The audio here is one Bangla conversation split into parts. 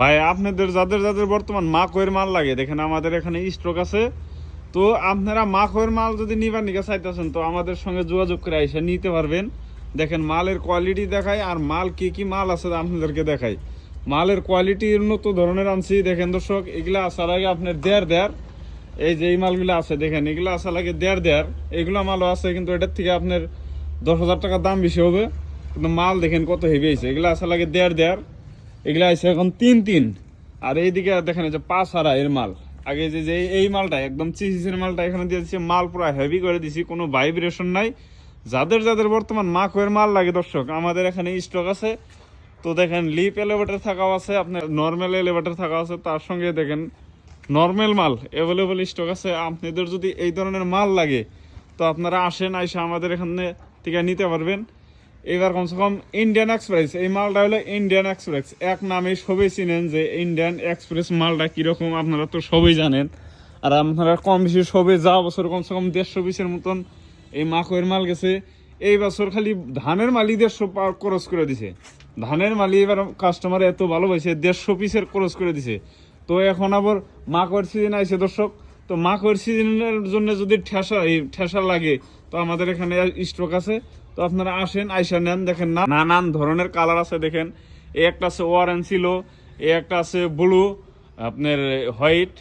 ভাই আপনাদের যাদের যাদের বর্তমান মাকইয়ের মাল লাগে দেখেন আমাদের এখানে স্টক আছে। তো আপনারা মাকইয়ের মাল যদি নিবার নিকে চাইতেছেন তো আমাদের সঙ্গে যোগাযোগ করে এসে নিতে পারবেন। দেখেন মালের কোয়ালিটি দেখায় আর মাল কি কি মাল আছে আপনাদেরকে দেখাই। মালের কোয়ালিটি উন্নত ধরনের আনছি। দেখেন দর্শক, এগুলা আসার আগে আপনার দেড় এই যে এই মালগুলো আছে দেখেন, এগুলো আসার আগে দেড় এগুলো মালও আছে, কিন্তু এটার থেকে আপনার 10,000 টাকা দাম বেশি হবে। কিন্তু মাল দেখেন কত হেভি আছে, এগুলো আসার লাগে দেড় এগুলা আছে এখন তিন। আর এইদিকে দেখেন এই যে 5 এর মাল। আগে যে যে এই মালটা একদম চিসিসের মালটা এখানে দিয়ে দিচ্ছি, মাল পুরো হেভি করে দিছি, কোনো ভাইব্রেশন নাই। যাদের যাদের বর্তমান মাকইয়ের মাল লাগে দর্শক আমাদের এখানে স্টক আছে। তো দেখেন লিপ এলিভেটর থাকাও আছে, আপনার নর্মাল এলিভেটর থাকা আছে, তার সঙ্গে দেখেন নর্মাল মাল অ্যাভেলেবল স্টক আছে। আপনাদের যদি এই ধরনের মাল লাগে তো আপনারা আসেন, আইসা আমাদের এখানে থেকে নিতে পারবেন। এবার কমসে কম ইন্ডিয়ান এক্সপ্রেস, এই মালটা হলো ইন্ডিয়ান এক্সপ্রেস, এক নামে সবাই চিনেন যে ইন্ডিয়ান এক্সপ্রেস মালটা কীরকম আপনারা তো সবাই জানেন। আর আপনারা কম বেশি সবে যা বছর কমসে কম 150 পিসের মতন এই মাকইয়ের মাল গেছে। এই বছর খালি ধানের মালই 150 ক্রস করে দিছে। ধানের মালই এবার কাস্টমার এত ভালোবাসে 150 পিসের ক্রস করে দিছে। তো এখন আবার মাকইয়ের সিজন আইছে দর্শক। তো মাকইয়ের সিজনের জন্য যদি ঠেসা লাগে তো আমাদের এখানে স্টক আছে। তো আপনারা আসেন, আইসা নেন। দেখেন নানান ধরনের কালার আছে। দেখেন এই একটা আছে অরেঞ্জ ছিল, এই একটা আছে ব্লু, আপনার হোয়াইট,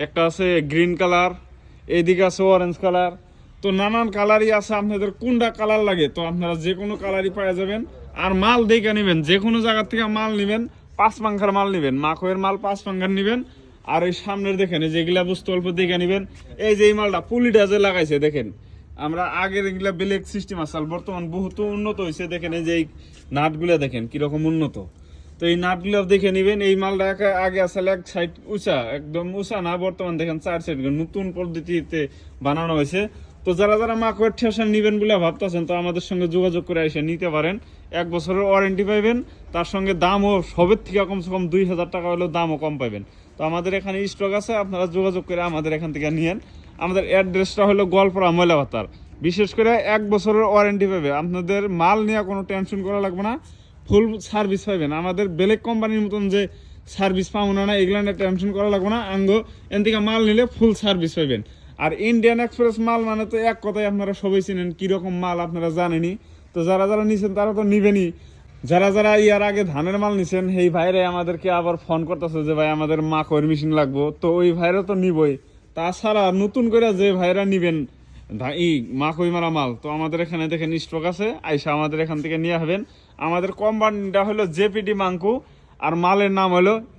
একটা আছে গ্রিন কালার, এইদিকে আছে অরেঞ্জ কালার। তো নানান কালারই আছে, আপনাদের কোনটা কালার লাগে তো আপনারা যে কোনো কালারই পাওয়া যাবেন। আর মাল দেখে নেবেন, যে কোনো জায়গা থেকে মাল নেবেন, 5 পাঙ্খার মাল নেবেন, মাকইয়ের মাল 5 পাঙ্খার নেবেন। আর এই সামনের দেখেন যেগুলা বস্তু অল্প দেখে নেবেন। এই যে এই মালটা পুলিটা যে লাগাইছে দেখেন, আমরা আগের এগুলা বেলেগ সিস্টেম আসাল, বর্তমান বহুত উন্নত হয়েছে। দেখেন এই যে এই নাটগুলা দেখেন কিরকম উন্নত। তো এই নাটগুলো দেখে নেবেন। এই মালটা আগে আসলে এক সাইড উঁচা, একদম উঁচা না, বর্তমান দেখেন 4 সাইড নতুন পদ্ধতিতে বানানো হয়েছে। তো যারা যারা মাকইয়ের ঠেসা নেবেন বলে ভাবতেছেন তো আমাদের সঙ্গে যোগাযোগ করে এসে নিতে পারেন। 1 বছরের ওয়ারেন্টি পাইবেন, তার সঙ্গে দামও সবের থেকে কমসে কম 2,000 টাকা হলেও দামও কম পাইবেন। তো আমাদের এখানে স্টক আছে, আপনারা যোগাযোগ করে আমাদের এখান থেকে নিয়েন। আমাদের অ্যাড্রেসটা হলো গোয়ালপাড়া ময়লা ভাতার। বিশেষ করে 1 বছরের ওয়ারেন্টি পাবে, আপনাদের মাল নিয়ে কোনো টেনশন করা লাগবে না, ফুল সার্ভিস পাইবেন। আমাদের বেলেগ কোম্পানির মতন যে সার্ভিস পাবো না এগুলো নিয়ে টেনশন করা লাগবে না। এন থেকে মাল নিলে ফুল সার্ভিস পাইবেন। আর ইন্ডিয়ান এক্সপ্রেস মাল মানে তো এক কথায় আপনারা সবাই চিনেন কীরকম মাল, আপনারা জানেনই। তো যারা যারা নিছেন তারা তো নিবেনই। যারা যারা ইয়ার আগে ধানের মাল নিছেন সেই ভাইরে আমাদেরকে আবার ফোন করতেছে যে ভাই আমাদের মাকইয়ের মেশিন লাগবো, তো ওই ভাইরা তো নিবই। তাছাড়া নতুন করে যে ভাইরা নিবেন মাকই মারা মাল, তো আমাদের এখানে দেখেন স্টক আছে, আইসা আমাদের এখান থেকে নিয়ে হবেন। আমাদের কোম্পানিটা হলো জেপিডি মাঙ্কু, আর মালের নাম হলো